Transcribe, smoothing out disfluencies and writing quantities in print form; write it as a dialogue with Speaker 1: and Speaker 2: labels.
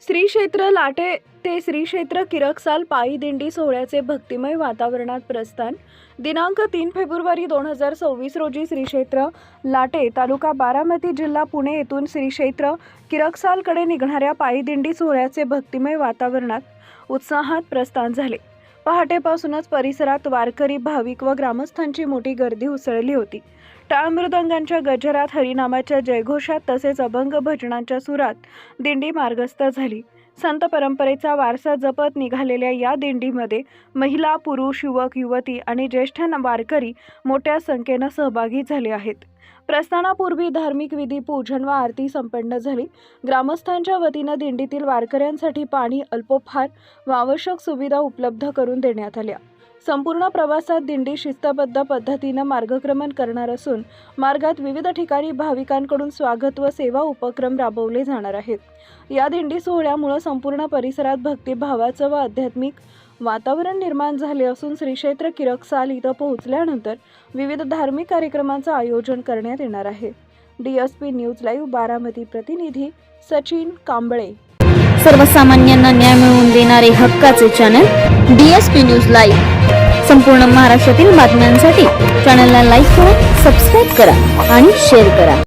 Speaker 1: श्री क्षेत्र लाटे ते श्री क्षेत्र किरकसाल पायी दिंडी सोहळ्याचे भक्तिमय वातावरणात प्रस्थान। दिनांक 3 फेब्रुवारी 2026 रोजी श्री क्षेत्र लाटे तालुका बारामती जिल्हा पुणे येथून श्री क्षेत्र किरकसालकडे निघणाऱ्या पायी दिंडी सोहळ्याचे भक्तिमय वातावरणात उत्साहात प्रस्थान झाले। पहाटेपासूनच परिसरात वारकरी, भाविक व ग्रामस्थांची मोठी गर्दी उसळली होती। टाळ मृदंगांच्या गजरात, हरिनामाच्या जयघोषात तसेच अभंग भजनांच्या सुरात दिंडी मार्गस्थ झाली। संत परंपरेचा वारसा जपत निघालेल्या या दिंडीमध्ये महिला, पुरुष, युवक, युवती आणि ज्येष्ठ वारकरी मोठ्या संख्येने सहभागी झाले आहेत। प्रस्थानापूर्वी धार्मिक विधी, पूजन व आरती संपन्न झाली। ग्रामस्थांच्या वतीने दिंडीतील वारकऱ्यांसाठी पाणी, अल्पोपहार व आवश्यक सुविधा उपलब्ध करून देण्यात आल्या। संपूर्ण प्रवासात दिंडी शिस्तबद्ध पद्धतीने मार्गक्रमण करणार असून मार्गात विविध ठिकाणी भाविकांकडून स्वागत व सेवा उपक्रम राबवले जाणार आहेत। या दिंडी सोहळ्यामुळे संपूर्ण परिसरात भक्तिभावाचं व आध्यात्मिक वातावरण निर्माण झाले असून श्री क्षेत्र किरकसाल इथं पोहोचल्यानंतर विविध धार्मिक कार्यक्रमांचं आयोजन करण्यात येणार आहे। DSP न्यूज लाईव्ह बारामती प्रतिनिधी सचिन कांबळे।
Speaker 2: सर्वसामान्यांना न्याय मिळवून देणारे हक्काचे चॅनल DSP न्यूज लाईव्ह। संपूर्ण महाराष्ट्रातील बातम्यांसाठी चॅनलला लाईक करा, सबस्क्राईब करा आणि शेअर करा।